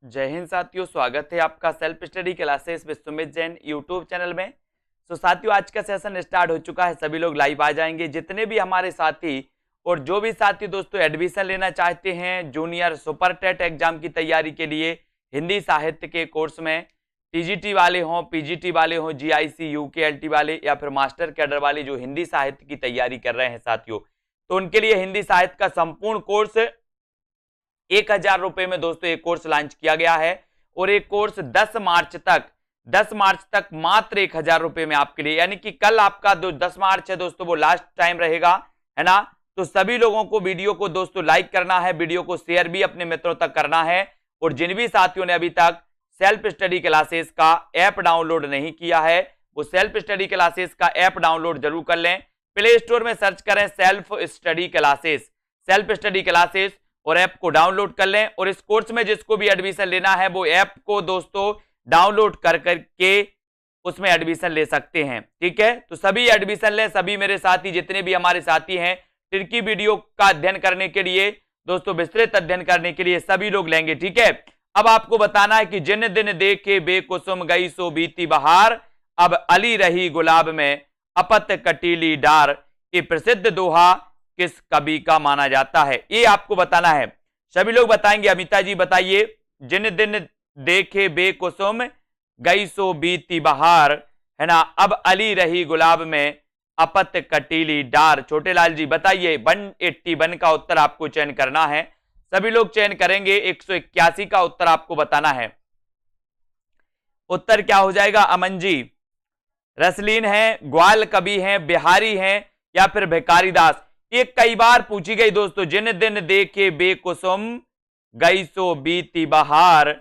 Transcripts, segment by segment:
जय हिंद साथियों, स्वागत है आपका self study classes with Sumit Jain YouTube channel में। तो साथियों, आज का सेशन स्टार्ट हो चुका है। सभी लोग लाइव आ जाएंगे, जितने भी हमारे साथी और जो भी साथी दोस्तों एडमिशन लेना चाहते हैं जूनियर सुपर टेट एग्जाम की तैयारी के लिए हिंदी साहित्य के कोर्स में, टीजीटी वाले हों, पीजीटी वाले हों, जीआईसी यूकेएलटी वाले या फिर मास्टर कैडर वाले जो हिंदी साहित्य की तैयारी कर रहे हैं साथियों, तो उनके लिए हिंदी साहित्य का संपूर्ण कोर्स 1000 रुपए में दोस्तों एक कोर्स लॉन्च किया गया है। और एक कोर्स 10 मार्च तक मात्र 1000 रुपए में आपके लिए, यानी कि कल आपका 10 मार्च है दोस्तों, वो लास्ट टाइम रहेगा, है ना। तो सभी लोगों को वीडियो को दोस्तों लाइक करना है, वीडियो को शेयर भी अपने मित्रों तक करना है। और जिन भी साथियों ने अभी तक सेल्फ स्टडी क्लासेस का ऐप डाउनलोड नहीं किया है, वो सेल्फ स्टडी क्लासेस का ऐप डाउनलोड जरूर कर लें। प्ले स्टोर में सर्च करें सेल्फ स्टडी क्लासेस और ऐप को डाउनलोड कर लें। और इस कोर्स में जिसको भी एडमिशन लेना है वो ऐप को दोस्तों डाउनलोड कर करके उसमें एडमिशन ले सकते हैं, ठीक है। तो सभी एडमिशन लें, सभी मेरे साथी जितने भी हमारे साथी हैं ट्रिकी वीडियो का अध्ययन करने के लिए दोस्तों, विस्तृत अध्ययन करने के लिए सभी लोग लेंगे, ठीक है। अब आपको बताना है कि जिन दिन देखे बेकुसुम गई सो बीती बहार, अब अली रही गुलाब में अपत कटीली डार, ये प्रसिद्ध दोहा किस कवि का माना जाता है, ये आपको बताना है। सभी लोग बताएंगे। अमिता जी बताइए। जिन दिन देखे बेकुसुम गई सो बीती बहार, है ना, अब अली रही गुलाब में अपत कटीली डार। छोटे लाल जी बताइए। 181 का उत्तर आपको चयन करना है, सभी लोग चयन करेंगे। 181 का उत्तर आपको बताना है। उत्तर क्या हो जाएगा अमन जी? रसलीन है, ग्वाल कवि हैं, बिहारी हैं या फिर भिखारी दास? ये कई बार पूछी गई दोस्तों। जिन दिन देखे बेकुसुम गई सो बीती बहार,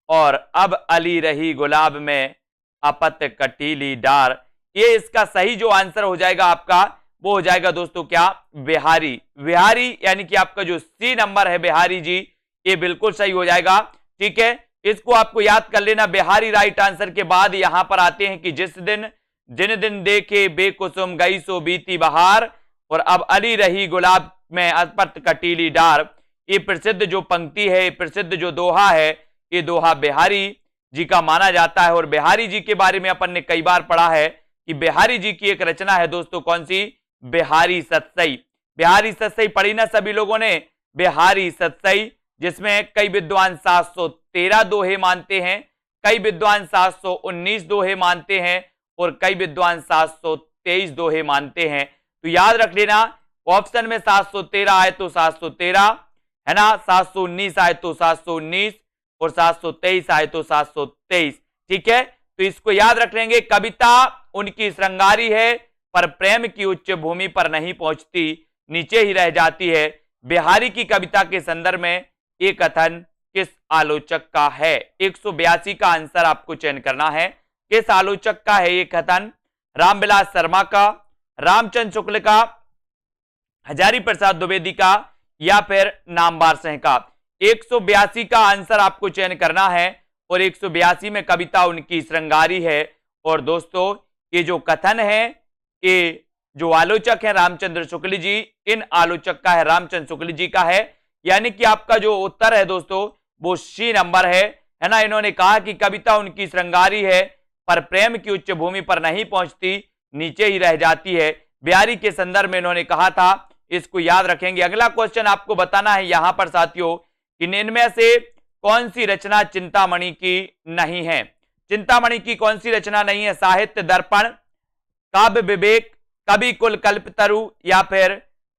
और अब अली रही गुलाब में अपत कटीली डार। ये इसका सही जो आंसर हो जाएगा आपका, वो हो जाएगा दोस्तों क्या? बिहारी। बिहारी यानी कि आपका जो सी नंबर है बिहारी जी, ये बिल्कुल सही हो जाएगा, ठीक है। इसको आपको याद कर लेना। बिहारी राइट आंसर के बाद यहां पर आते हैं कि जिन दिन देखे बेकुसुम गई सो बीती बहार, और अब अली रही गुलाब में अपत कटीली डार। ये प्रसिद्ध जो पंक्ति है, प्रसिद्ध जो दोहा है, ये दोहा बिहारी जी का माना जाता है। और बिहारी जी के बारे में अपन ने कई बार पढ़ा है कि बिहारी जी की एक रचना है दोस्तों, कौन सी? बिहारी सतसई। बिहारी सतसई पढ़ी ना सभी लोगों ने? बिहारी सतसई, जिसमें कई विद्वान 713 दोहे मानते हैं, कई विद्वान 719 दोहे मानते हैं और कई विद्वान 723 दोहे मानते हैं। तो याद रख लेना, ऑप्शन में 713 आए तो 713, है ना, 719 आए तो 719 और 723 आए तो 723, ठीक है। तो इसको याद रख लेंगे। कविता उनकी श्रृंगारी है, पर प्रेम की उच्च भूमि पर नहीं पहुंचती, नीचे ही रह जाती है। बिहारी की कविता के संदर्भ में ये कथन किस आलोचक का है? 182 का आंसर आपको चयन करना है। किस आलोचक का है ये कथन? रामविलास शर्मा का, रामचंद्र शुक्ल का, हजारी प्रसाद द्विवेदी का या फिर नामवर सिंह का? 182 का आंसर आपको चयन करना है। और 182 में कविता उनकी श्रृंगारी है। और दोस्तों ये जो कथन है, ये जो आलोचक है रामचंद्र शुक्ल जी, इन आलोचक का है, रामचंद्र शुक्ल जी का है। यानी कि आपका जो उत्तर है दोस्तों वो सी नंबर है ना। इन्होंने कहा कि कविता उनकी श्रृंगारी है, पर प्रेम की उच्च भूमि पर नहीं पहुंचती, नीचे ही रह जाती है। बिहारी के संदर्भ में इन्होंने कहा था, इसको याद रखेंगे। अगला क्वेश्चन आपको बताना है यहां पर साथियों कि इनमें से कौन सी रचना चिंतामणि की नहीं है? चिंतामणि की कौन सी रचना नहीं है? साहित्य दर्पण, काव्य विवेक, कवि कुल कल्पतरु या फिर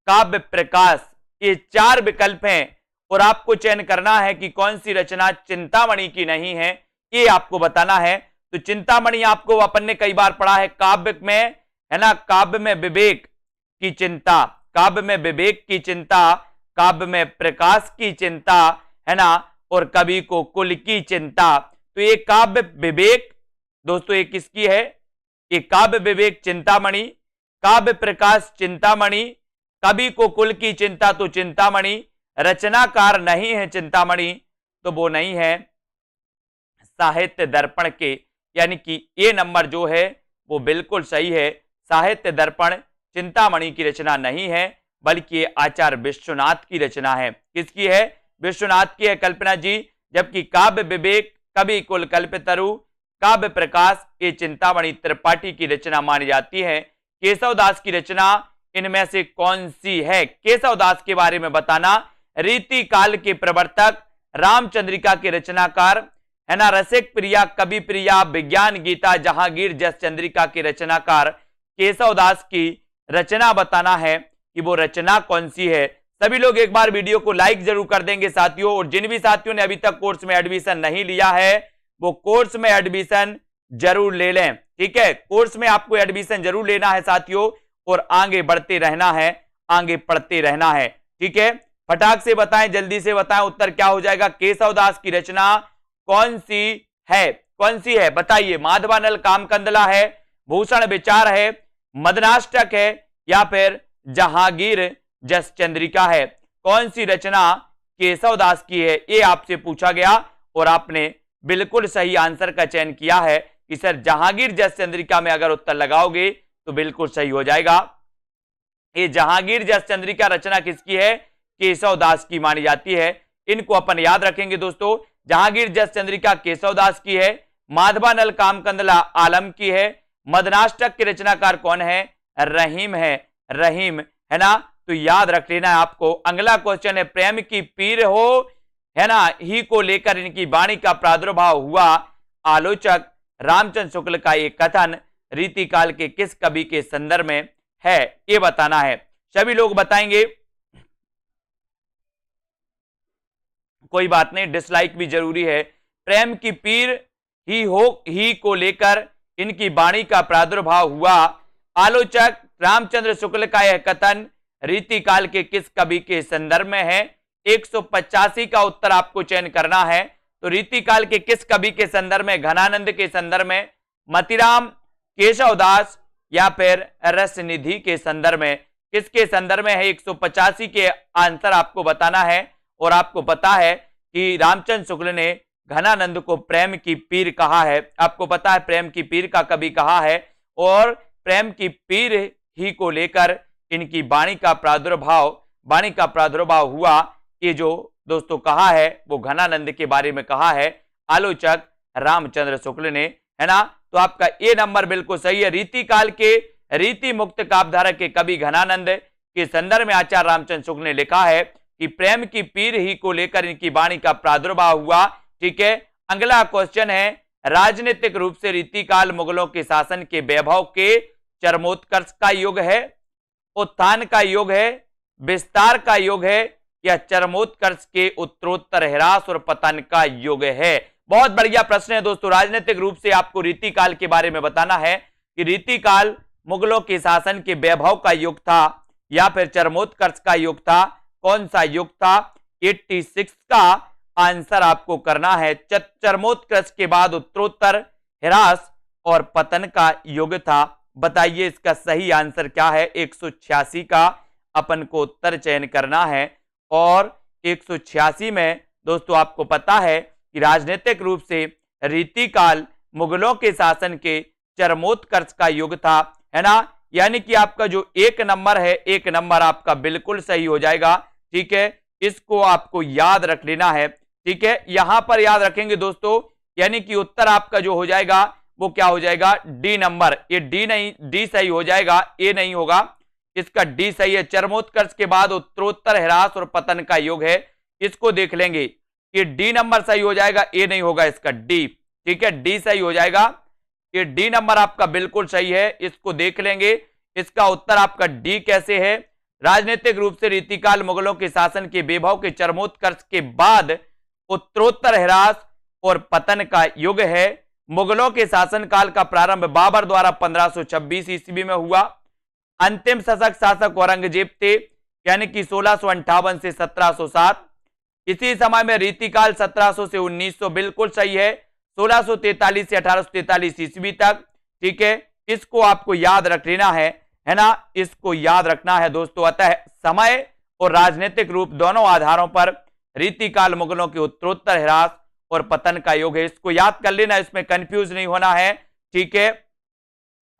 काव्य प्रकाश। ये 4 विकल्प हैं और आपको चयन करना है कि कौन सी रचना चिंतामणि की नहीं है, ये आपको बताना है। तो चिंतामणि आपको अपन ने कई बार पढ़ा है काव्य में, है ना, काव्य में विवेक की चिंता, काव्य में विवेक की चिंता, काव्य में प्रकाश की चिंता, है ना, और कवि को कुल की चिंता। तो ये काव्य विवेक दोस्तों ये किसकी है? ये काव्य विवेक चिंतामणि, काव्य प्रकाश चिंतामणि, कवि को कुल की चिंता तो चिंतामणि, रचनाकार नहीं है चिंतामणि, तो वो नहीं है साहित्य दर्पण के। यानी कि ये नंबर जो है वो बिल्कुल सही है। साहित्य दर्पण चिंतामणि की रचना नहीं है, बल्कि आचार्य विश्वनाथ की रचना है। किसकी है? विश्वनाथ की है। कल्पना जी जबकि काव्य विवेक, कवि कुल कल्पतरु, काव्य प्रकाश ये चिंतामणि त्रिपाठी की रचना मानी जाती है। केशवदास की रचना इनमें से कौन सी है? केशवदास के बारे में बताना। रीति काल के प्रवर्तक, रामचंद्रिका के रचनाकार, है ना, रसिक प्रिया, कवि प्रिया, विज्ञान गीता, जहांगीर जस चंद्रिका के रचनाकार केशवदास की रचना बताना है कि वो रचना कौन सी है। सभी लोग एक बार वीडियो को लाइक जरूर कर देंगे साथियों, और जिन भी साथियों ने अभी तक कोर्स में एडमिशन नहीं लिया है वो कोर्स में एडमिशन जरूर ले लें। ठीक है, कोर्स में आपको एडमिशन जरूर लेना है साथियों, और आगे बढ़ते रहना है, आगे पढ़ते रहना है। ठीक है, फटाक से बताएं, जल्दी से बताएं, उत्तर क्या हो जाएगा? केशवदास की रचना कौन सी है? कौन सी है बताइए? माधवानल कामकंदला है, भूषण विचार है, मदनाष्टक है, या फिर जहांगीर जस चंद्रिका है? कौन सी रचना केशवदास की है ये आपसे पूछा गया, और आपने बिल्कुल सही आंसर का चयन किया है कि सर जहांगीर जस चंद्रिका में अगर उत्तर लगाओगे तो बिल्कुल सही हो जाएगा। ये जहांगीर जस चंद्रिका रचना किसकी है? केशवदास की मानी जाती है। इनको अपन याद रखेंगे दोस्तों। जहांगीर जस चंद्रिका केशवदास की है, माधवानल कामकंदला आलम की है, मदनाष्टक के रचनाकार कौन है? रहीम है, रहीम, है ना, तो याद रख लेना है आपको। अगला क्वेश्चन है, प्रेम की पीर हो, है ना, ही को लेकर इनकी वाणी का प्रादुर्भाव हुआ। आलोचक रामचंद्र शुक्ल का एक कथन रीतिकाल के किस कवि के संदर्भ में है? ये बताना है। सभी लोग बताएंगे, कोई बात नहीं, डिसलाइक भी जरूरी है। प्रेम की पीर ही को लेकर इनकी वाणी का प्रादुर्भाव हुआ। आलोचक रामचंद्र शुक्ल का यह कथन रीतिकाल के किस कवि के संदर्भ में है? 185 का उत्तर आपको चयन करना है। तो रीतिकाल के किस कवि के संदर्भ में? घनानंद के संदर्भ में, मतिराम, केशवदास, या फिर रसनिधि के संदर्भ में? किसके संदर्भ में है? 185 के आंसर आपको बताना है। और आपको पता है कि रामचंद्र शुक्ल ने घनानंद को प्रेम की पीर कहा है। आपको पता है प्रेम की पीर का कवि कहा है, और प्रेम की पीर ही को लेकर इनकी वाणी का प्रादुर्भाव हुआ। ये जो दोस्तों कहा है वो घनानंद के बारे में कहा है, आलोचक रामचंद्र शुक्ल ने, है ना। तो आपका ए नंबर बिल्कुल सही है। रीतिकाल के रीति मुक्त काव्यधारा के कवि घनानंद के संदर्भ में आचार्य रामचंद्र शुक्ल ने लिखा है कि प्रेम की पीर ही को लेकर इनकी वाणी का प्रादुर्भाव हुआ। ठीक है, अगला क्वेश्चन है, राजनीतिक रूप से रीतिकाल मुगलों के शासन के वैभव के चरमोत्कर्ष का युग है, उत्थान का युग है, विस्तार का युग है, या चरमोत्कर्ष के उत्तरोत्तर ह्रास और पतन का युग है? बहुत बढ़िया प्रश्न है दोस्तों। राजनीतिक रूप से आपको रीतिकाल के बारे में बताना है कि रीतिकाल मुगलों के शासन के वैभव का युग था या फिर चरमोत्कर्ष का युग था? कौन सा युग था? 86 का आंसर आपको करना है। चरमोत्कर्ष के बाद उत्तरोत्तर ह्रास और पतन का युग था। बताइए इसका सही आंसर क्या है? 186 का अपन को उत्तर चयन करना है। और 186 में दोस्तों आपको पता है कि राजनीतिक रूप से रीतिकाल मुगलों के शासन के चरमोत्कर्ष का युग था, है ना। यानी कि आपका जो एक नंबर है, एक नंबर आपका बिल्कुल सही हो जाएगा। ठीक है, इसको आपको याद रख लेना है। ठीक है, यहां पर याद रखेंगे दोस्तों, यानी कि उत्तर आपका जो हो जाएगा वो क्या हो जाएगा? D number. ये डी नहीं, डी सही हो जाएगा, ए नहीं होगा, इसका डी सही है। चरमोत्कर्ष के बाद उत्तरोत्तर ह्रास और पतन का युग है, इसको देख लेंगे कि डी नंबर सही हो जाएगा, ए नहीं होगा, इसका डी। ठीक है, डी सही हो जाएगा, ये डी नंबर आपका बिल्कुल सही है, इसको देख लेंगे। इसका उत्तर आपका डी कैसे है? राजनीतिक रूप से रीतिकाल मुगलों के शासन के वैभव के चरमोत्कर्ष के बाद उत्तरोत्तर ह्रास और पतन का युग है। मुगलों के शासनकाल का प्रारंभ बाबर द्वारा 1526 ईस्वी में हुआ। अंतिम सशक्त शासक औरंगजेब थे, यानी कि 1658 से 1707। इसी समय में रीतिकाल 1700 से 1900 बिल्कुल सही है, 1643 से 1843 ईस्वी तक। ठीक है, इसको आपको याद रख लेना है ना, इसको याद रखना है दोस्तों। अतः समय और राजनीतिक रूप दोनों आधारों पर रीतिकाल मुगलों के उत्तरोत्तर ह्रास और पतन का युग है। इसको याद कर लेना, इसमें कंफ्यूज नहीं होना है। ठीक है,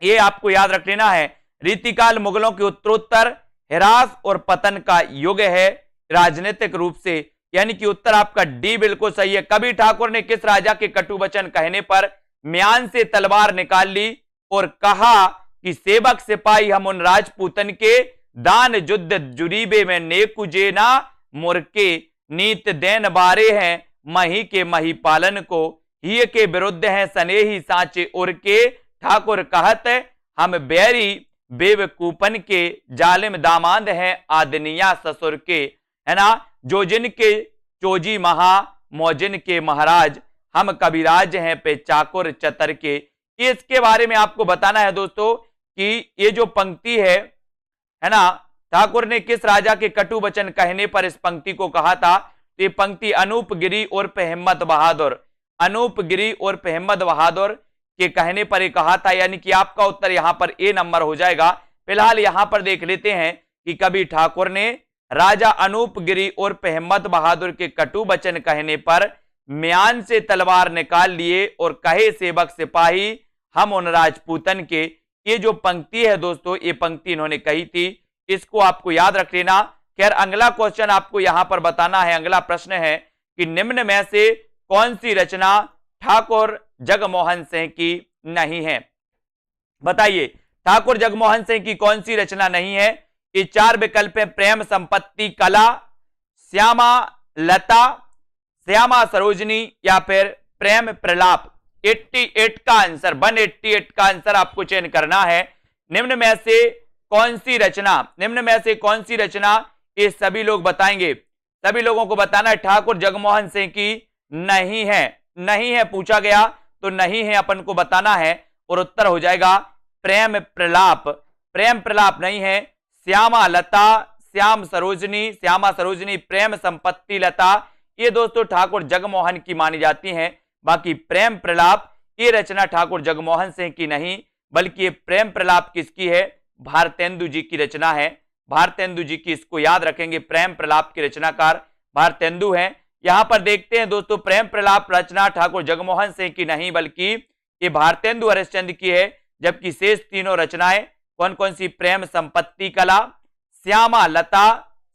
ये आपको याद रख लेना है, रीतिकाल मुगलों के उत्तरोत्तर ह्रास और पतन का युग है। राजनीतिक रूप से यानी कि उत्तर आपका डी बिल्कुल सही है। कबीर ठाकुर ने किस राजा के कटु वचन कहने पर म्यान से तलवार निकाल ली और कहा कि सेवक सिपाही हम उन राजपूतन के दान युद्ध जुरीबे में नेकुजे ना मुरके नीत देन बारे हैं मही के मही पालन को ही के विरुद्ध हैं सनेही सांचे उर के ठाकुर कहत हम बैरी बेवकूपन के जालिम दामाद हैं आदनिया ससुर के, है ना। जो जिनके चोजी महा मौजिन के महाराज हम कविराज हैं पे चाकुर चतर के। इसके बारे में आपको बताना है दोस्तों कि ये जो पंक्ति है ना, ठाकुर ने किस राजा के कटु वचन कहने पर इस पंक्ति को कहा था। तो ये पंक्ति अनूप गिरी उर्फ हिम्मत बहादुर, अनूप गिरी उर्फ हिम्मत बहादुर के कहने पर यह कहा था, यानी कि आपका उत्तर यहां पर ए नंबर हो जाएगा। फिलहाल यहां पर देख लेते हैं कि कबीर ठाकुर ने राजा अनूप गिरी उर्फ हिम्मत बहादुर के कटु वचन कहने पर म्यान से तलवार निकाल लिए और कहे सेवक सिपाही हम उन राजपूतन के। ये जो पंक्ति है दोस्तों, ये पंक्ति इन्होंने कही थी, इसको आपको याद रख लेना। खैर अगला क्वेश्चन आपको यहां पर बताना है। अगला प्रश्न है कि निम्न में से कौन सी रचना ठाकुर जगमोहन सिंह की नहीं है। बताइए ठाकुर जगमोहन सिंह की कौन सी रचना नहीं है। ये चार विकल्प है, प्रेम संपत्ति कला, श्यामा लता, श्यामा सरोजनी या फिर प्रेम प्रलाप। 88 का आंसर 188 का आंसर आपको चयन करना है। निम्न में से कौन सी रचना, निम्न में से कौन सी रचना, ये सभी लोग बताएंगे। सभी लोगों को बताना है ठाकुर जगमोहन सिंह की नहीं है। नहीं है पूछा गया तो नहीं है अपन को बताना है और उत्तर हो जाएगा प्रेम प्रलाप। प्रेम प्रलाप नहीं है। श्यामा लता, श्याम सरोजनी, श्यामा सरोजनी, प्रेम संपत्ति लता, ये दोस्तों ठाकुर जगमोहन की मानी जाती हैं। बाकी प्रेम प्रलाप ये रचना ठाकुर जगमोहन सिंह की नहीं, बल्कि ये प्रेम प्रलाप किसकी है, भारतेंदु जी की रचना है। भारतेंदु जी की, इसको याद रखेंगे, प्रेम प्रलाप के रचनाकार भारतेंदु हैं। यहां पर देखते हैं दोस्तों, प्रेम प्रलाप रचना ठाकुर जगमोहन सिंह की नहीं बल्कि ये भारतेंदु हरिश्चंद्र की है। जबकि शेष तीनों रचनाएं कौन कौन सी, प्रेम संपत्ति कला, श्यामा लता,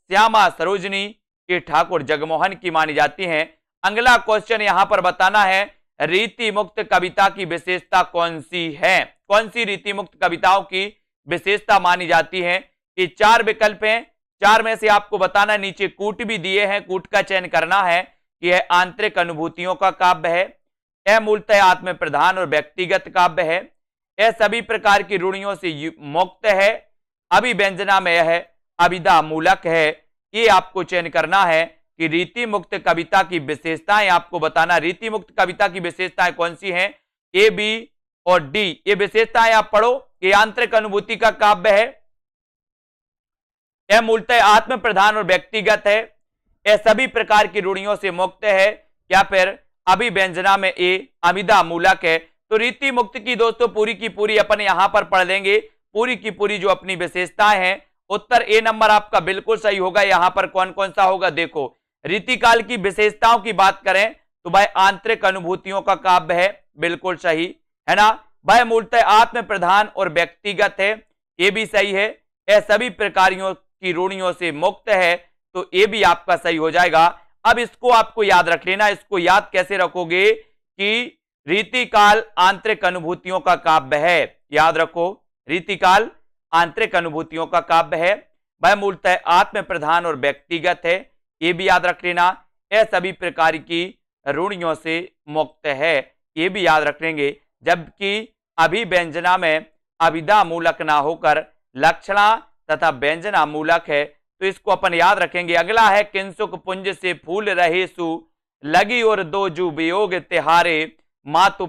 श्यामा सरोजनी, ये ठाकुर जगमोहन की मानी जाती हैं। अगला क्वेश्चन यहां पर बताना है, रीति मुक्त कविता की विशेषता कौन सी है। कौन सी रीति मुक्त कविताओं की विशेषता मानी जाती है। ये चार विकल्प हैं, चार में से आपको बताना, नीचे कूट भी दिए हैं, कूट का चयन करना है कि यह आंतरिक अनुभूतियों का काव्य है, यह मूलतः आत्म प्रधान और व्यक्तिगत काव्य है, यह सभी प्रकार की रूढ़ियों से मुक्त है, अभिव्यंजना में है, अभिधा मूलक है। ये आपको चयन करना है कि रीति मुक्त कविता की विशेषताएं आपको बताना। रीति मुक्त कविता की विशेषताएं कौन सी हैं, ए, बी और डी। ये विशेषताएं आप पढ़ो। ये आंतरिक अनुभूति का काव्य है, यह मूलतः आत्म प्रधान और व्यक्तिगत है, यह सभी प्रकार की रूढ़ियों से मुक्त है, या फिर अभिव्यंजना में ए, अभिधा मूलक है। तो रीति मुक्त की दोस्तों पूरी की पूरी अपन यहां पर पढ़ लेंगे, पूरी की पूरी जो अपनी विशेषताएं हैं। उत्तर ए नंबर आपका बिल्कुल सही होगा। यहां पर कौन कौन सा होगा, देखो रीतिकाल की विशेषताओं की बात करें तो भाई आंतरिक अनुभूतियों का काव्य है, बिल्कुल सही है ना। भाई मूलतः आत्म प्रधान और व्यक्तिगत है, ये भी सही है, यह सभी प्रकारियों की रूढ़ियों से मुक्त है, तो ये भी आपका सही हो जाएगा। अब इसको आपको याद रख लेना। इसको याद कैसे रखोगे कि रीतिकाल आंतरिक अनुभूतियों का काव्य है, याद रखो रीतिकाल आंतरिक अनुभूतियों का काव्य है, वह मूलतः आत्म प्रधान और व्यक्तिगत है, ये भी याद रख लेना, यह सभी प्रकार की रूढ़ियों से मुक्त है, ये भी याद रख लेंगे। जबकि अभिव्यंजना में अभिधा मूलक ना होकर लक्षणा तथा व्यंजना मूलक है, तो इसको अपन याद रखेंगे। अगला है, किंसुक पुंज से फूल रहे सु लगी और दो जू वियोग तिहारे मातु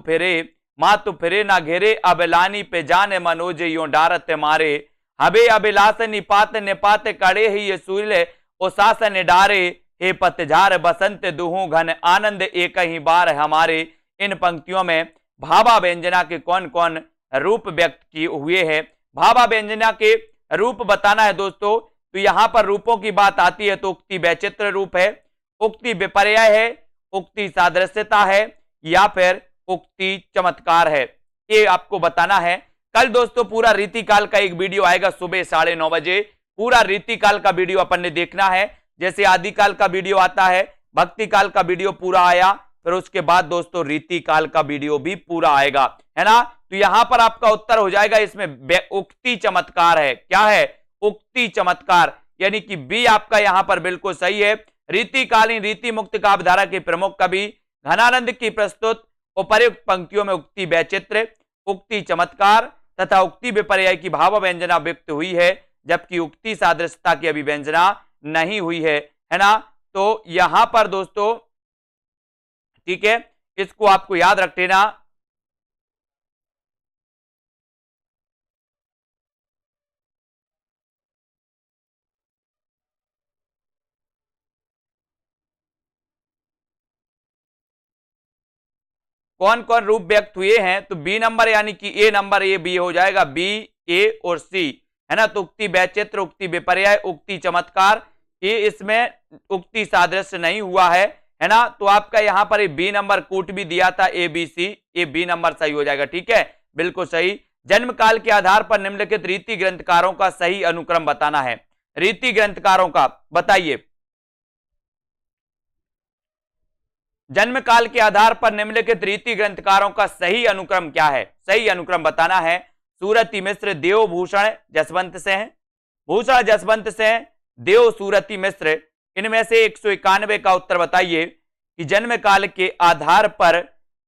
फिरे ना घेरे अबलानी पे जाने मनोज यो डारत मारे हबे अभिलाष निपात निपात कड़े ही ये सूर्य ओ शासन डारे हे पतझार बसंत दुहू घन आनंद एक ही बार हमारे। इन पंक्तियों में भावा व्यंजना के कौन कौन रूप व्यक्त किए हुए हैं, भावा व्यंजना के रूप बताना है दोस्तों। तो यहां पर रूपों की बात आती है तो उक्ति वैचित्र रूप है, उक्ति विपर्य है, उक्ति सादृश्यता है, या फिर उक्ति चमत्कार है, ये आपको बताना है। कल दोस्तों पूरा रीतिकाल का एक वीडियो आएगा सुबह 9:30 बजे, पूरा रीतिकाल का वीडियो अपन ने देखना है। जैसे आदिकाल का वीडियो आता है भक्ति काल का वीडियो पूरा आया, फिर उसके बाद दोस्तों रीति काल का वीडियो भी पूरा आएगा, है ना। तो यहां पर आपका उत्तर हो जाएगा, इसमें उक्ति चमत्कार है। क्या है? उक्ति चमत्कार, यानी कि बी आपका यहां पर बिल्कुल सही है। रीतिकालीन रीति मुक्त काव्यधारा के प्रमुख कवि घनानंद की प्रस्तुत उपर्युक्त पंक्तियों में उक्ति वैचित्र, उक्ति चमत्कार तथा उक्ति विपर्यय की भाव व्यंजना व्यक्त हुई है, जबकि उक्ति सादृश्यता की अभिव्यंजना नहीं हुई है ना। तो यहां पर दोस्तों ठीक है, इसको आपको याद रख लेना। कौन कौन रूप व्यक्त हुए हैं? तो बी नंबर यानी कि ए नंबर, ए बी हो जाएगा, बी ए और सी, है ना। तो उक्ति वैचित्र, उक्ति विपर्यय, उक्ति चमत्कार, ये इसमें उक्ति सादृश्य नहीं हुआ है ना। तो आपका यहां पर बी नंबर कूट भी दिया था, A B C, A B नंबर सही हो जाएगा। ठीक है, बिल्कुल सही। जन्म काल के आधार पर निम्नलिखित रीति ग्रंथकारों का सही अनुक्रम बताना है। रीति ग्रंथकारों का बताइए। जन्म काल के आधार पर निम्नलिखित रीति ग्रंथकारों का सही अनुक्रम क्या है? सही अनुक्रम बताना है। सूरती मिश्र, देव भूषण जसवंत से हैं, भूषण जसवंत से हैं, देव सूरती मिश्र, इनमें से 191 का उत्तर बताइए कि जन्म काल के आधार पर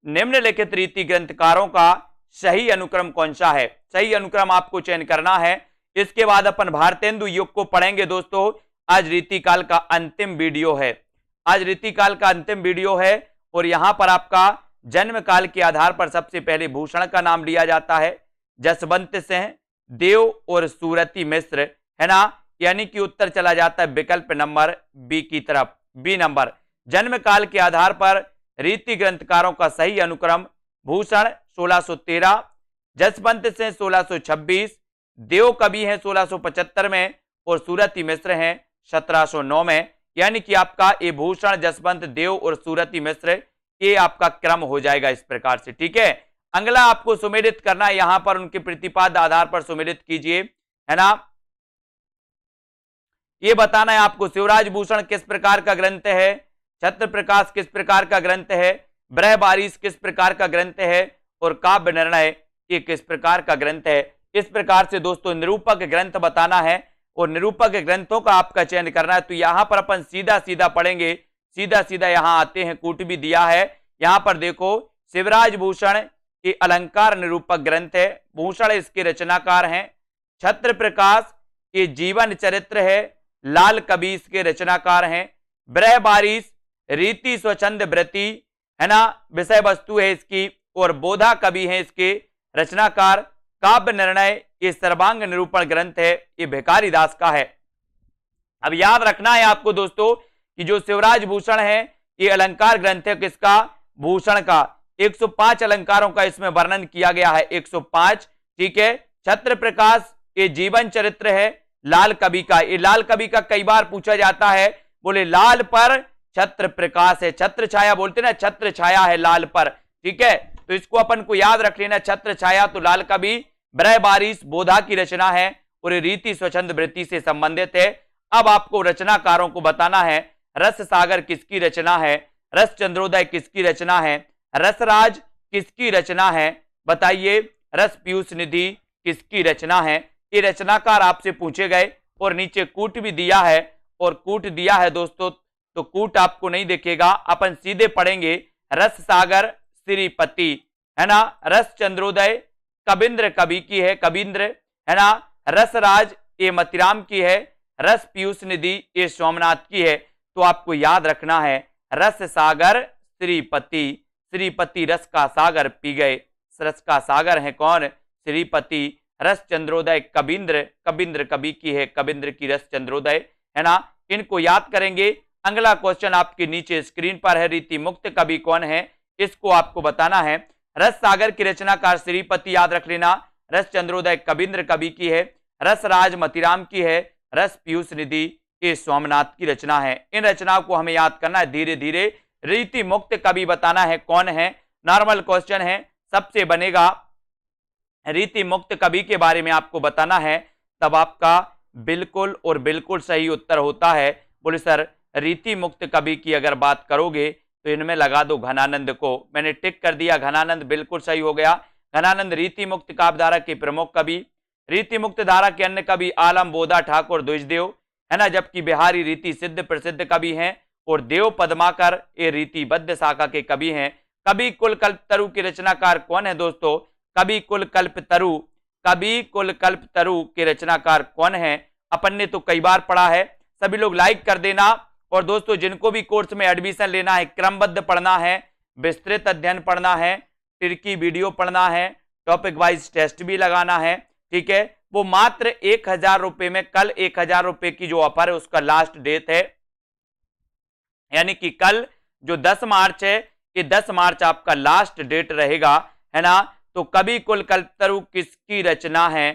निम्नलिखित रीति ग्रंथकारों का सही अनुक्रम कौन सा है? सही अनुक्रम आपको चयन करना है। इसके बाद अपन भारतेंदु युग को पढ़ेंगे दोस्तों। आज रीतिकाल का अंतिम वीडियो है, आज रीतिकाल का अंतिम वीडियो है, और यहां पर आपका जन्म काल के आधार पर सबसे पहले भूषण का नाम लिया जाता है, जसवंत सिंह, देव और सूरती मिश्र, है ना। यानी कि उत्तर चला जाता है विकल्प नंबर बी की तरफ, बी नंबर। जन्म काल के आधार पर रीति ग्रंथकारों का सही अनुक्रम भूषण 1613, जसवंत सिंह 1626, देव कवि हैं 1675 में, और सूरती मिश्र हैं 1709 में। यानी कि आपका ये भूषण, जसवंत, देव और सूरती मिश्र, ये आपका क्रम हो जाएगा इस प्रकार से। ठीक है, अगला आपको सुमेलित करना है, यहां पर उनके प्रतिपाद्य आधार पर सुमेलित कीजिए, है ना। ये बताना है आपको शिवराज भूषण किस प्रकार का ग्रंथ है, छत्र प्रकाश किस प्रकार का ग्रंथ है, बृहबारिश किस प्रकार का ग्रंथ है, और काव्य निर्णय ये किस प्रकार का ग्रंथ है। इस प्रकार से दोस्तों निरूपक ग्रंथ बताना है, और निरूपक ग्रंथों का आपका चयन करना है। तो यहां पर अपन सीधा सीधा पढ़ेंगे, सीधा सीधा यहां आते हैं, कूट भी दिया है यहां पर। देखो, शिवराज भूषण के अलंकार निरूपक ग्रंथ है, भूषण इसके रचनाकार हैं, छत्र प्रकाश के जीवन चरित्र है, लाल कवि इसके रचनाकार हैं, बृहबारिश रीति स्वच्छंद व्रति, है ना, विषय वस्तु है इसकी, और बोधा कवि है इसके रचनाकार, काव्य निर्णय ये सर्वांग निरूपण ग्रंथ है, ये भिखारी दास का है। अब याद रखना है आपको दोस्तों कि जो शिवराज भूषण है ये अलंकार ग्रंथ है किसका? भूषण का। 105 अलंकारों का इसमें वर्णन किया गया है, 105। ठीक है, छत्र प्रकाश ये जीवन चरित्र है लाल कवि का, ये लाल कवि का कई बार पूछा जाता है, बोले लाल पर छत्र प्रकाश है, छत्र छाया बोलते ना, छत्र छाया है लाल पर। ठीक है, तो इसको अपन को याद रख लेना, छत्र छाया तो लाल कवि, बृहबारिश बोधा की रचना है, और रीति स्वच्छंद वृत्ति से संबंधित है। अब आपको रचनाकारों को बताना है, रस सागर किसकी रचना है, रस चंद्रोदय किसकी रचना है, रसराज किसकी रचना है, बताइए, रस पीयूष निधि किसकी रचना है। ये रचनाकार आपसे पूछे गए, और नीचे कूट भी दिया है, और कूट दिया है दोस्तों, तो कूट आपको नहीं दिखेगा, अपन सीधे पढ़ेंगे। रस सागर श्रीपति, है ना, रस चंद्रोदय कबींद्र कवि की है, कबींद्र, है ना, रसराज ये मतिराम की है, रस पीयूष निधि ये सोमनाथ की है। तो आपको याद रखना है, रस सागर श्रीपति, श्रीपति रस का सागर पी गए, रस का सागर है कौन? श्रीपति। रस चंद्रोदय कबींद्र, कबींद्र कवि की है, कबींद्र की रस चंद्रोदय, है ना। इनको याद करेंगे। अगला क्वेश्चन आपके नीचे स्क्रीन पर है, रीति मुक्त कवि कौन है, इसको आपको बताना है। रस सागर की रचनाकार श्रीपति याद रख लेना, रस चंद्रोदय कबींद्र कवि की है, रस राज मतिराम की है, रस पीयूष निधि ये सोमनाथ की रचना है। इन रचनाओं को हमें याद करना है धीरे धीरे। रीति मुक्त कवि बताना है कौन है, नॉर्मल क्वेश्चन है, सबसे बनेगा। रीति मुक्त कवि के बारे में आपको बताना है, तब आपका बिल्कुल और बिल्कुल सही उत्तर होता है। बोले सर रीति मुक्त कवि की अगर बात करोगे तो इनमें लगा दो घनानंद को। मैंने टिक कर दिया, घनानंद बिल्कुल सही हो गया। घनानंद रीति मुक्त काव्य धारा के प्रमुख कवि। रीति मुक्त धारा के अन्य कवि आलम, बोधा, ठाकुर, द्विजदेव है ना, जबकि बिहारी रीति सिद्ध प्रसिद्ध कवि हैं और देव पद्माकर ये रीतिबद्ध शाखा के कवि हैं। कवि कुल कल्पतरु के रचनाकार कौन है दोस्तों? कवि कुल कल्पतरु, कवि कुल कल्पतरु के रचनाकार कौन है? अपन ने तो कई बार पढ़ा है। सभी लोग लाइक कर देना। और दोस्तों जिनको भी कोर्स में एडमिशन लेना है, क्रमबद्ध पढ़ना है, विस्तृत अध्ययन पढ़ना है, टिरकी वीडियो पढ़ना है, टॉपिक वाइज टेस्ट भी लगाना है, ठीक है, वो मात्र 1000 रुपए में, कल 1000 रुपए की जो ऑफर है उसका लास्ट डेट है, यानी कि कल जो 10 मार्च है, ये 10 मार्च आपका लास्ट डेट रहेगा, है ना। तो कवि कुल कल्पतरु किसकी रचना है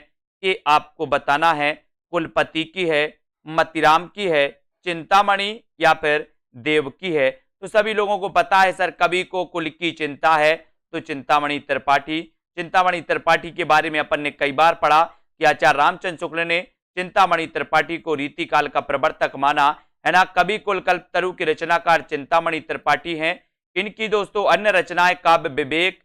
ये आपको बताना है। कुलपति की है, मतीराम की है, चिंतामणि या फिर देव की है। तो सभी लोगों को पता है सर कवि को कुल की चिंता है, तो चिंतामणि त्रिपाठी। चिंतामणि त्रिपाठी के बारे में अपन ने कई बार पढ़ा कि आचार्य रामचंद्र शुक्ल ने चिंतामणि त्रिपाठी को रीतिकाल का प्रवर्तक माना, है ना। कवि कुल कल्पतरु के रचनाकार चिंतामणि त्रिपाठी हैं। इनकी दोस्तों अन्य रचनाएं काव्य विवेक,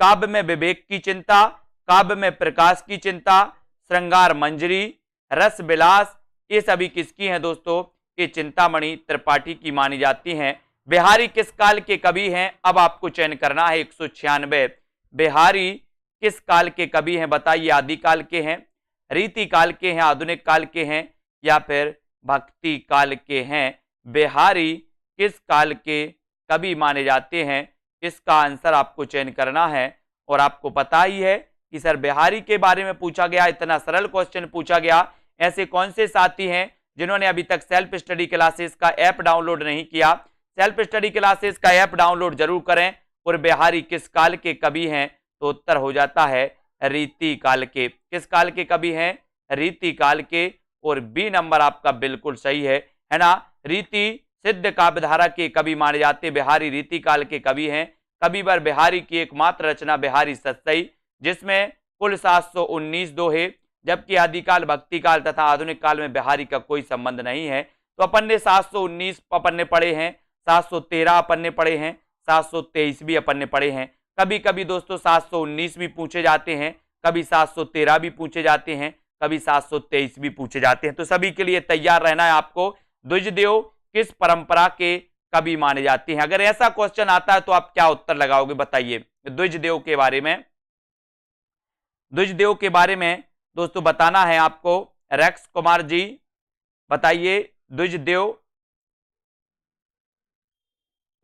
काव्य में विवेक की चिंता, काव्य में प्रकाश की चिंता, श्रृंगार मंजरी, रस विलास, ये सभी किसकी हैं दोस्तों? ये चिंतामणि त्रिपाठी की मानी जाती हैं। बिहारी किस काल के कवि हैं? अब आपको चयन करना है 196। बिहारी किस काल के कवि हैं बताइए? आदिकाल के हैं, रीति काल के हैं, आधुनिक काल के हैं या फिर भक्ति काल के हैं? बिहारी किस काल के कवि माने जाते हैं? इसका आंसर आपको चयन करना है। और आपको पता ही है कि सर बिहारी के बारे में पूछा गया, इतना सरल क्वेश्चन पूछा गया। ऐसे कौन से साथी हैं जिन्होंने अभी तक सेल्फ स्टडी क्लासेस का ऐप डाउनलोड नहीं किया? सेल्फ स्टडी क्लासेस का ऐप डाउनलोड जरूर करें। और बिहारी किस काल के कवि हैं? तो उत्तर हो जाता है रीति काल के। किस काल के कवि हैं? रीति काल के। और बी नंबर आपका बिल्कुल सही है ना। रीति सिद्ध काव्यधारा के कवि माने जाते बिहारी रीति काल के कवि हैं। कविवर बिहारी की एकमात्र रचना बिहारी सत्सई, जिसमें कुल 719 दोहे, जबकि आदिकाल, भक्ति काल तथा आधुनिक काल में बिहारी का कोई संबंध नहीं है। तो अपन ने 719 अपन ने पढ़े हैं, 713 अपन ने पढ़े हैं, 723 भी अपन ने पढ़े हैं। कभी कभी दोस्तों 719 भी पूछे जाते हैं, कभी 713 भी पूछे जाते हैं, कभी 723 भी पूछे जाते हैं। तो सभी के लिए तैयार रहना है आपको। द्विजदेव किस परंपरा के कवि माने जाते हैं? अगर ऐसा क्वेश्चन आता है तो आप क्या उत्तर लगाओगे बताइए? द्विजदेव के बारे में, द्विजदेव के बारे में दोस्तों बताना है आपको। रेक्स कुमार जी बताइए द्विजदेव,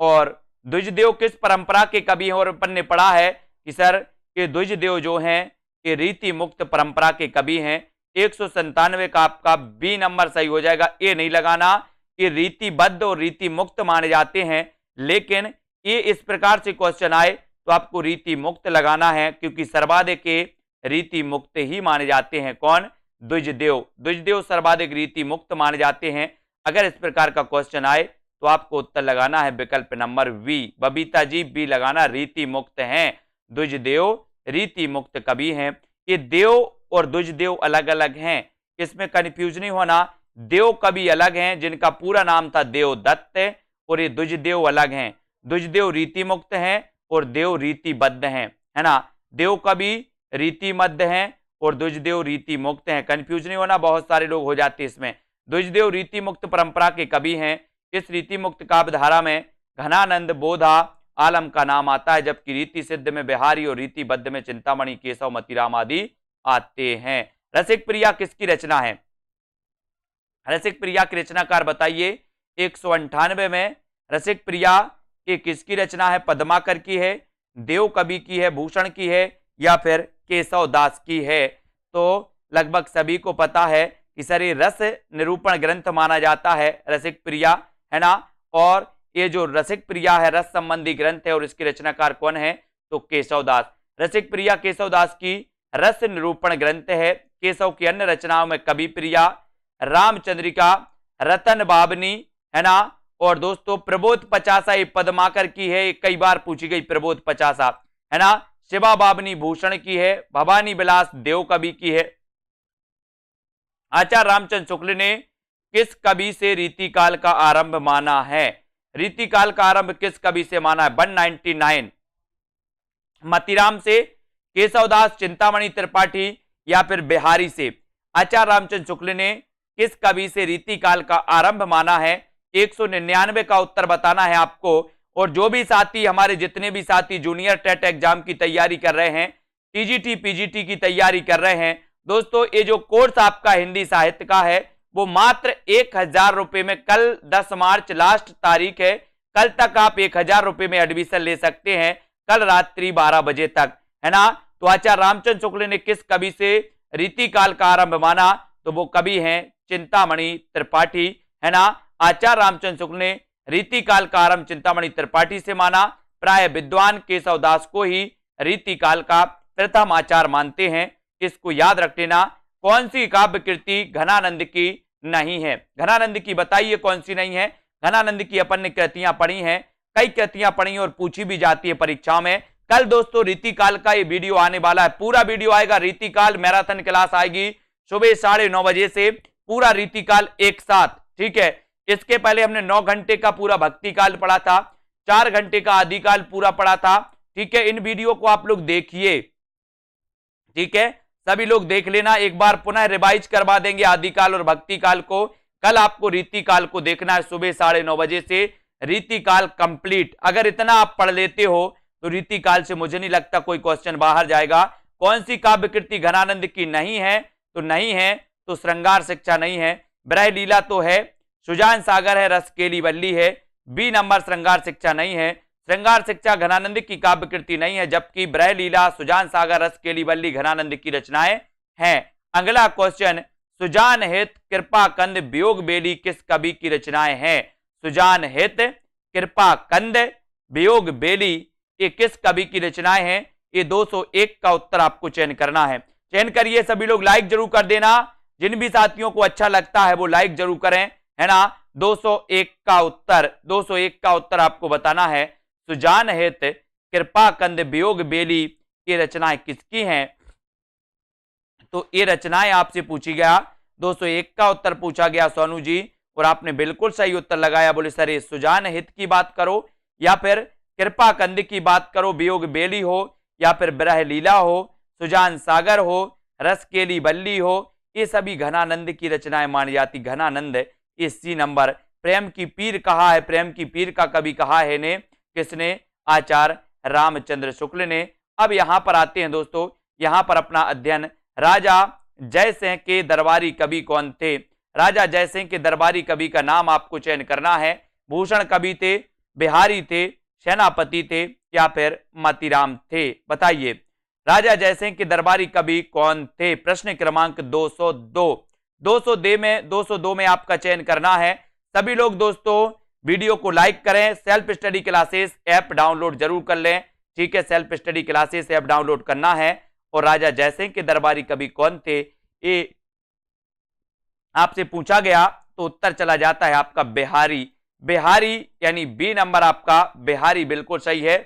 और द्विजदेव किस परंपरा के कवि हैं? और अपन ने पढ़ा है कि सर ये द्विजदेव जो हैं ये रीति मुक्त परंपरा के कवि हैं। 197 का आपका बी नंबर सही हो जाएगा, ए नहीं लगाना। ये रीतिबद्ध और रीति मुक्त माने जाते हैं, लेकिन ये इस प्रकार से क्वेश्चन आए तो आपको रीति मुक्त लगाना है, क्योंकि सर्वाधिक के रीति मुक्त ही माने जाते हैं। कौन? द्विजदेव। द्विजदेव सर्वाधिक रीति मुक्त माने जाते हैं। अगर इस प्रकार का क्वेश्चन आए तो आपको उत्तर लगाना है विकल्प नंबर वी। बबीता जी बी लगाना, रीति मुक्त हैं द्विजदेव, रीति मुक्त कवि हैं। ये देव और द्विजदेव अलग अलग हैं, इसमें कंफ्यूज नहीं होना। देव कवि अलग हैं जिनका पूरा नाम था देवदत्त, और ये द्विजदेव अलग हैं। द्विजदेव रीति मुक्त हैं और देव रीतिबद्ध हैं, है ना। देव कवि रीतिबद्ध हैं और द्विजदेव रीति मुक्त हैं। कंफ्यूज नहीं होना, बहुत सारे लोग हो जाते हैं इसमें। द्विजदेव रीति मुक्त परंपरा के कवि हैं। इस रीति मुक्त काव्य धारा में घनानंद, बोधा, आलम का नाम आता है, जबकि रीति सिद्ध में बिहारी और रीतिबद्ध में चिंतामणि, केशव, मतीराम आदि आते हैं। रसिक प्रिया किसकी रचना है? रसिक प्रिया की रचनाकार बताइए। 198 में रसिक प्रिया के किसकी रचना है? पद्माकर की है, देव कवि की है, भूषण की है या फिर केशव दास की है? तो लगभग सभी को पता है कि सर ये रस निरूपण ग्रंथ माना जाता है रसिक प्रिया, है ना। और ये जो रसिक प्रिया है रस संबंधी ग्रंथ है, और इसके रचनाकार कौन है? तो केशव दास। रसिक प्रिया केशव दास की रस निरूपण ग्रंथ है। केशव की अन्य रचनाओं में कवि प्रिया, रामचंद्रिका, रतन बाबनी, है ना। और दोस्तों प्रबोध पचासा ये पद्माकर की है, कई बार पूछी गई प्रबोध पचासा, है ना। शिवा बाबनी भूषण की है, भवानी विलास देव कवि की है। आचार्य रामचंद्र शुक्ल ने किस कवि से रीतिकाल का आरंभ माना है? रीतिकाल का आरंभ किस कवि से माना है? 199 मतीराम से, केशवदास, चिंतामणि त्रिपाठी या फिर बिहारी से? आचार्य रामचंद्र शुक्ल ने किस कवि से रीतिकाल का आरंभ माना है? 199 का उत्तर बताना है आपको। और जो भी साथी, हमारे जितने भी साथी जूनियर टेट एग्जाम की तैयारी कर रहे हैं, टीजीटी पीजीटी की तैयारी कर रहे हैं दोस्तों, ये जो कोर्स आपका हिंदी साहित्य का है वो मात्र 1000 रुपए में, कल 10 मार्च लास्ट तारीख है, कल तक आप 1000 रुपए में एडमिशन ले सकते हैं, कल रात्रि 12 बजे तक, है ना। तो आचार्य रामचंद्र शुक्ल ने किस कवि से रीतिकाल का आरंभ माना? तो वो कवि हैं चिंतामणि त्रिपाठी, है ना। आचार्य रामचंद्र शुक्ल ने रीतिकाल का आरंभ चिंतामणि त्रिपाठी से माना। प्राय विद्वान केशवदास को ही रीतिकाल का प्रथम आचार्य मानते हैं। इसको याद रख लेना। कौन सी काव्य कृति घनानंद की नहीं है? घनानंद की बताइए कौन सी नहीं है? घनानंद की अपन ने कृतियां पढ़ी हैं, कई कृतियां पढ़ी और पूछी भी जाती है परीक्षाओं में। कल दोस्तों रीतिकाल का ये वीडियो आने वाला है, पूरा वीडियो आएगा। रीतिकाल मैराथन क्लास आएगी सुबह 9:30 बजे से, पूरा रीतिकाल एक साथ, ठीक है। इसके पहले हमने 9 घंटे का पूरा भक्तिकाल पढ़ा था, 4 घंटे का आदिकाल पूरा पढ़ा था, ठीक है। इन वीडियो को आप लोग देखिए, ठीक है, सभी लोग देख लेना। एक बार पुनः रिवाइज करवा देंगे आदिकाल और भक्तिकाल को। कल आपको रीतिकाल को देखना है सुबह 9:30 बजे से, रीतिकाल कंप्लीट। अगर इतना आप पढ़ लेते हो तो रीतिकाल से मुझे नहीं लगता कोई क्वेश्चन बाहर जाएगा। कौन सी काव्य कृति घनानंद की नहीं है? तो नहीं है तो श्रृंगार शिक्षा नहीं है, ब्रह लीला तो है, सुजान सागर है, रसकेली वल्ली है। बी नंबर श्रृंगार शिक्षा नहीं है, श्रृंगार शिक्षा घनानंद की काव्य कृति नहीं है, जबकि ब्रह लीला, सुजान सागर, रसकेली वल्ली घनानंद की रचनाएं हैं। अगला क्वेश्चन, सुजान हित, कृपा कंद, वियोग बेली किस कवि की रचनाएं हैं? सुजान हित, कृपा कंद, वियोग बेली ये किस कवि की रचनाएं हैं? ये 201 का उत्तर आपको चयन करना है। चयन करिए सभी लोग, लाइक जरूर कर देना। जिन भी साथियों को अच्छा लगता है वो लाइक जरूर करें, है ना। 201 का उत्तर, 201 का उत्तर आपको बताना है। सुजान हित, कृपा कंद, वियोग बेली ये रचनाएं किसकी हैं? तो ये रचनाएं आपसे पूछी गया, 201 का उत्तर पूछा गया सोनू जी, और आपने बिल्कुल सही उत्तर लगाया। बोले सर ये सुजान हित की बात करो या फिर कृपा कंद की बात करो, वियोग बेली हो या फिर ब्रह लीला हो, सुजान सागर हो, रसकेली वल्ली हो, ये सभी घनानंद की रचनाएं मानी जाती। घनानंद इसी नंबर। प्रेम की पीर कहा है, प्रेम की पीर का कवि कहा है ने? किसने? आचार्य रामचंद्र शुक्ल ने। अब यहां पर आते हैं दोस्तों, यहां पर अपना अध्ययन, राजा जयसिंह के दरबारी कवि कौन थे? राजा जयसिंह के दरबारी कवि का नाम आपको चयन करना है। भूषण कवि थे, बिहारी थे, सेनापति थे या फिर मतीराम थे? बताइए, राजा जयसिंह के दरबारी कवि कौन थे? प्रश्न क्रमांक 202। 202 में आपका चयन करना है। सभी लोग दोस्तों वीडियो को लाइक करें, self study classes app download जरूर कर लें, ठीक है। Self study classes app download करना है। और राजा जयसिंह के दरबारी कवि कौन थे ये आपसे पूछा गया तो उत्तर चला जाता है आपका बिहारी। बिहारी यानी बी नंबर आपका बिहारी बिल्कुल सही है।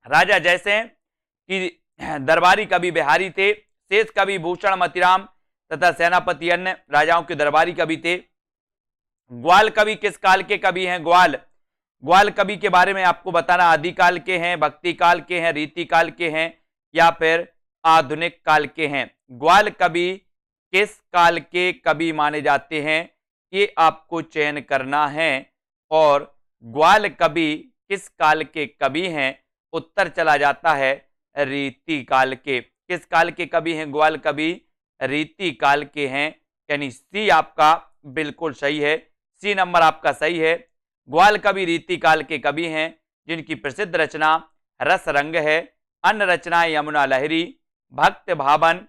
राजा जयसिंह की दरबारी कवि बिहारी थे। शेष कवि भूषण, मतीराम तथा सेनापति अन्य राजाओं के दरबारी कवि थे। ग्वाल कवि किस काल के कवि हैं? ग्वाल कवि के बारे में आपको बताना, आदिकाल के हैं, भक्ति काल के हैं, रीतिकाल के हैं या फिर आधुनिक काल के हैं? ग्वाल कवि किस काल के कवि माने जाते हैं ये आपको चयन करना है। और ग्वाल कवि किस काल के कवि हैं? उत्तर चला जाता है रीति काल के। किस काल के कवि हैं ग्वाल कवि? रीति काल के हैं, यानी सी आपका बिल्कुल सही है। सी नंबर आपका सही है। ग्वाल कवि रीति काल के कवि हैं जिनकी प्रसिद्ध रचना रस रंग है, अन्य रचनाएं यमुना लहरी, भक्त भावन,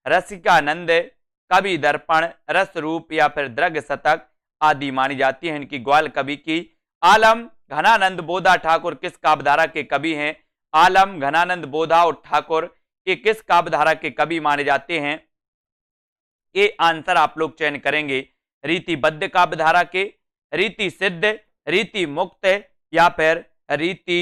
रसिकानंद, कवि दर्पण, रस रूप या फिर द्रग शतक आदि मानी जाती हैं। इनकी ग्वाल कवि की। आलम, घनानंद, बोधा, ठाकुर किस काव्यधारा के कवि हैं? आलम, घनानंद, बोधा और ठाकुर ये किस काव्यधारा के कवि माने जाते हैं? ये आंसर आप लोग चयन करेंगे रीतिबद्ध काव्यधारा के, रीति सिद्ध, रीति मुक्त या फिर रीति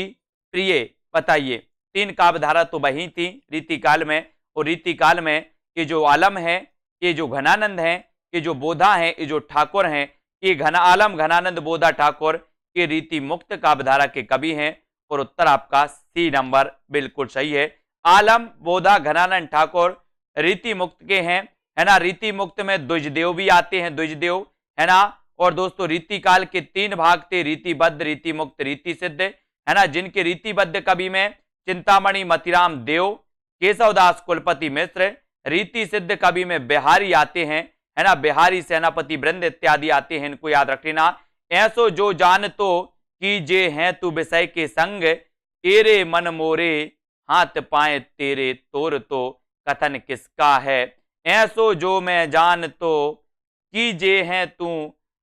प्रिय। बताइए, 3 काव्यधारा तो वही थी रीति काल में, और रीति काल में ये जो आलम है, ये जो घनानंद है, ये जो बोधा है, ये जो ठाकुर हैं, ये आलम घनानंद बोधा ठाकुर ये रीति मुक्त काव्यधारा के कवि हैं। और उत्तर आपका सी नंबर बिल्कुल सही है। आलम बोधा घनानंद ठाकुर रीति मुक्त के हैं, है ना। रीति मुक्त में द्विजदेव भी आते हैं, द्विजदेव, है ना। और दोस्तों रीति काल के 3 भाग थे, रीतिबद्ध, रीति मुक्त, रीति सिद्ध, है ना। जिनके रीतिबद्ध कवि में चिंतामणि मतिराम देव, केशवदास कुलपति मिश्र, रीति सिद्ध कवि में बिहारी आते हैं, है ना, बिहारी सेनापति वृंद इत्यादि आते हैं, इनको याद रख लेना। ऐसो जो जान तो कीजे हैं तू विषय के संग, तेरे मन मोरे हाथ पाए तेरे तोर तो कथन किसका है। ऐसो जो मैं जान तो कीजे हैं तू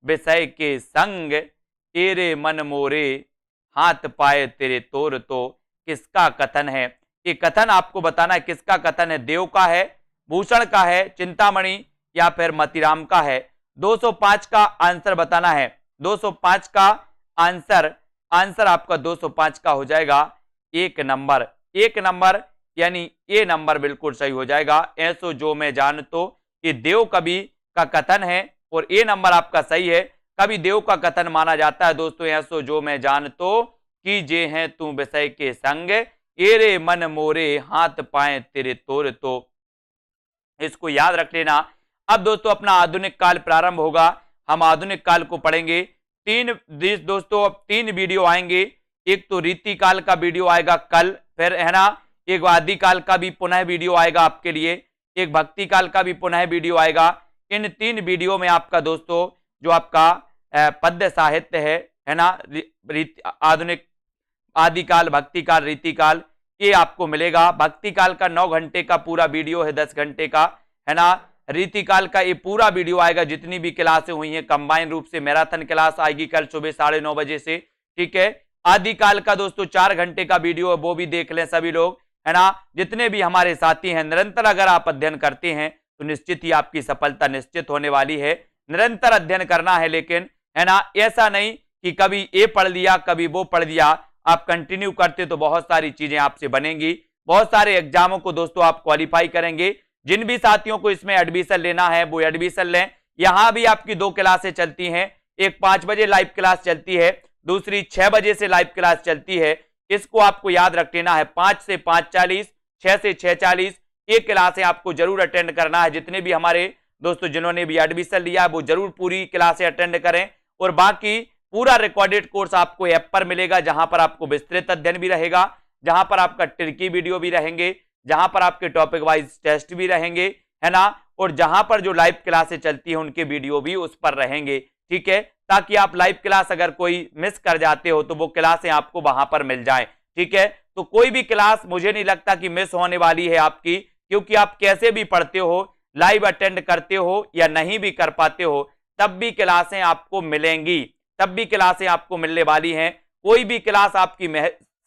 विषय के संग, तेरे मन मोरे हाथ पाए तेरे तोर तो किसका कथन है। ये कथन आपको बताना है किसका कथन है, देव का है, भूषण का है, चिंतामणि या फिर मतिराम का है। 205 का आंसर बताना है, 205 का आंसर आपका 205 का हो जाएगा 1 नंबर, 1 नंबर यानी ये नंबर बिल्कुल सही हो जाएगा। ऐसो जो मैं जान तो ये देव कवि का कथन है और ये नंबर आपका सही है। कवि देव का कथन माना जाता है दोस्तों। ऐसो जो मैं जान तो कीजे हैं तू विषय के संग, एरे मन मोरे हाथ पाए तेरे तोर तो, इसको याद रख लेना। अब दोस्तों अपना आधुनिक काल प्रारंभ होगा, हम आधुनिक काल को पढ़ेंगे। 3 दोस्तों अब 3 वीडियो आएंगे। एक तो रीति काल का वीडियो आएगा कल, फिर है ना एक आदि काल का भी पुनः वीडियो आएगा आपके लिए, एक भक्ति काल का भी पुनः वीडियो आएगा। इन 3 वीडियो में आपका दोस्तों जो आपका पद्य साहित्य है ना, आधुनिक, आदि काल, भक्ति काल, रीति काल, ये आपको मिलेगा। भक्ति काल का 9 घंटे का पूरा वीडियो है, 10 घंटे का, है ना। रीति काल का ये पूरा वीडियो आएगा, जितनी भी क्लासें हुई हैं कंबाइन रूप से मैराथन क्लास आएगी कल सुबह 9:30 बजे से, ठीक है। आदि काल का दोस्तों 4 घंटे का वीडियो है, वो भी देख लें सभी लोग, है ना। जितने भी हमारे साथी हैं, निरंतर अगर आप अध्ययन करते हैं तो निश्चित ही आपकी सफलता निश्चित होने वाली है। निरंतर अध्ययन करना है, लेकिन है ना ऐसा नहीं कि कभी ये पढ़ लिया कभी वो पढ़ लिया, आप कंटिन्यू करते तो बहुत सारी चीजें आपसे बनेंगी, बहुत सारे एग्जामों को दोस्तों आप क्वालिफाई करेंगे। जिन भी साथियों को इसमें एडमिशन लेना है वो एडमिशन लें। यहां भी आपकी 2 क्लासें चलती हैं, एक 5 बजे लाइव क्लास चलती है, दूसरी 6 बजे से लाइव क्लास चलती है। इसको आपको याद रख लेना है, 5 से 5:40, 6 से 6:40 ये क्लासें आपको जरूर अटेंड करना है। जितने भी हमारे दोस्तों जिन्होंने भी एडमिशन लिया है वो जरूर पूरी क्लासें अटेंड करें। और बाकी पूरा रिकॉर्डेड कोर्स आपको ऐप पर मिलेगा, जहां पर आपको विस्तृत अध्ययन भी रहेगा, जहां पर आपका ट्रिकी वीडियो भी रहेंगे, जहां पर आपके टॉपिक वाइज टेस्ट भी रहेंगे, है ना। और जहां पर जो लाइव क्लासें चलती है उनके वीडियो भी उस पर रहेंगे, ठीक है, ताकि आप लाइव क्लास अगर कोई मिस कर जाते हो तो वो क्लासें आपको वहां पर मिल जाएं, ठीक है। तो कोई भी क्लास मुझे नहीं लगता कि मिस होने वाली है आपकी, क्योंकि आप कैसे भी पढ़ते हो, लाइव अटेंड करते हो या नहीं भी कर पाते हो, तब भी क्लासें आपको मिलेंगी, तब भी क्लासें आपको मिलने वाली हैं। कोई भी क्लास आपकी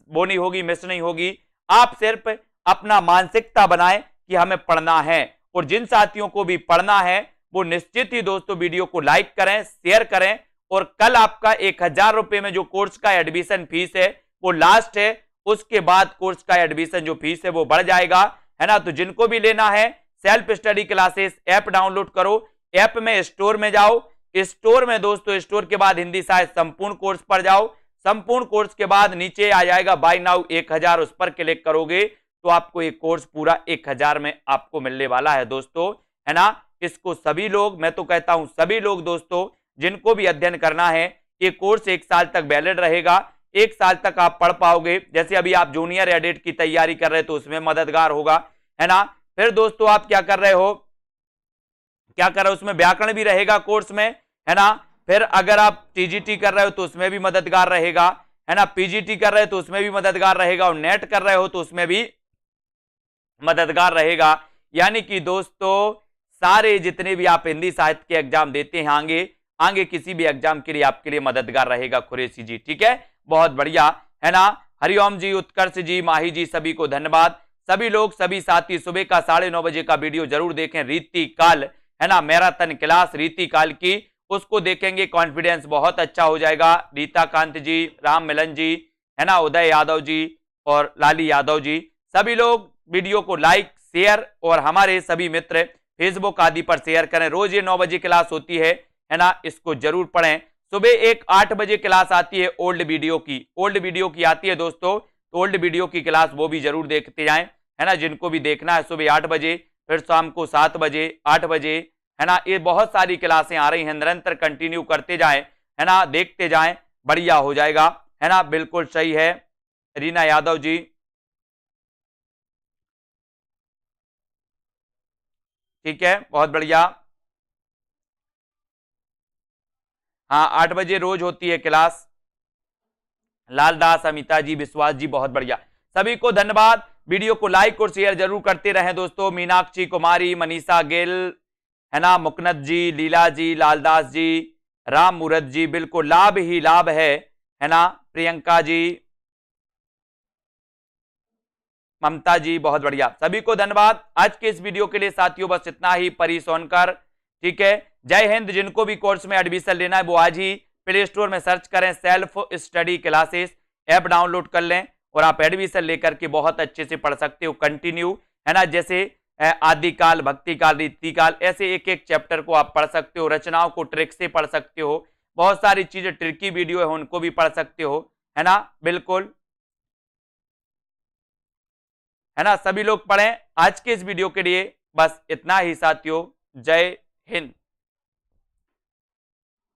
वो नहीं होगी, मिस नहीं होगी। आप सिर्फ अपना मानसिकता बनाएं कि हमें पढ़ना है, और जिन साथियों को भी पढ़ना है वो निश्चित ही दोस्तों वीडियो को लाइक करें, शेयर करें। और कल आपका 1000 रुपए में जो कोर्स का एडमिशन फीस है वो लास्ट है, उसके बाद कोर्स का एडमिशन जो फीस है वो बढ़ जाएगा, है ना। तो जिनको भी लेना है self study classes app download करो, ऐप में स्टोर में जाओ, स्टोर में दोस्तों स्टोर के बाद हिंदी साहित्य संपूर्ण कोर्स पर जाओ, संपूर्ण कोर्स के बाद नीचे आ जाएगा बाय नाउ 1000, उस पर क्लिक करोगे तो आपको ये कोर्स पूरा 1000 में आपको मिलने वाला है दोस्तों, है ना। इसको सभी लोग, मैं तो कहता हूं सभी लोग दोस्तों जिनको भी अध्ययन करना है, ये कोर्स 1 साल तक वैलिड रहेगा, 1 साल तक आप पढ़ पाओगे। जैसे अभी आप जूनियर एडिट की तैयारी कर रहे हो तो उसमें मददगार होगा, है ना। फिर दोस्तों आप क्या कर रहे हो, उसमें व्याकरण भी रहेगा कोर्स में, है ना। फिर अगर आप टीजीटी कर रहे हो तो उसमें भी मददगार रहेगा, है ना। पीजीटी कर रहे हो तो उसमें भी मददगार रहेगा, और नेट कर रहे हो तो उसमें भी मददगार रहेगा। यानी कि दोस्तों सारे जितने भी आप हिंदी साहित्य के एग्जाम देते हैं, आगे किसी भी एग्जाम के लिए आपके लिए मददगार रहेगा कुरैशी जी, ठीक है। बहुत बढ़िया, है ना। हरिओम जी, उत्कर्ष जी, माही जी, सभी को धन्यवाद। सभी लोग, सभी साथी सुबह का 9:30 बजे का वीडियो जरूर देखें, रीति काल, है ना, मैराथन क्लास रीति काल की, उसको देखेंगे, कॉन्फिडेंस बहुत अच्छा हो जाएगा। रीता कांत जी, राम मिलन जी, है ना, उदय यादव जी और लाली यादव जी, सभी लोग वीडियो को लाइक शेयर और हमारे सभी मित्र फेसबुक आदि पर शेयर करें। रोज ये 9 बजे क्लास होती है ना, इसको जरूर पढ़ें। सुबह एक 8 बजे क्लास आती है ओल्ड वीडियो की आती है दोस्तों, तो ओल्ड वीडियो की क्लास वो भी जरूर देखते जाएं, है ना, जिनको भी देखना है। सुबह 8 बजे, फिर शाम को 7 बजे, 8 बजे, है ना, ये बहुत सारी क्लासें आ रही हैं, निरंतर कंटिन्यू करते जाएं, है ना, देखते जाएं, बढ़िया हो जाएगा, है ना, बिल्कुल सही है रीना यादव जी। ठीक है, बहुत बढ़िया। हाँ, 8 बजे रोज होती है क्लास। लालदास, अमिता जी, विश्वास जी, बहुत बढ़िया, सभी को धन्यवाद। वीडियो को लाइक और शेयर जरूर करते रहें दोस्तों। मीनाक्षी कुमारी, मनीषा गिल, है ना, मुकनत जी, लीला जी, लालदास जी, राम मूरत जी, बिल्कुल लाभ ही लाभ है ना, प्रियंका जी, ममता जी, बहुत बढ़िया, सभी को धन्यवाद। आज के इस वीडियो के लिए साथियों बस इतना ही। परी सोनकर, ठीक है, जय हिंद। जिनको भी कोर्स में एडमिशन लेना है वो आज ही प्ले स्टोर में सर्च करें self study classes, app download कर लें और आप एडमिशन लेकर के बहुत अच्छे से पढ़ सकते हो कंटिन्यू, है ना। जैसे आदिकाल, भक्तिकाल, रीतिकाल, ऐसे एक एक चैप्टर को आप पढ़ सकते हो। रचनाओं को ट्रिक से पढ़ सकते हो, बहुत सारी चीजें ट्रिकी वीडियो है उनको भी पढ़ सकते हो, है ना, बिल्कुल, है ना। सभी लोग पढ़ें। आज के इस वीडियो के लिए बस इतना ही साथियों, जय हिंद।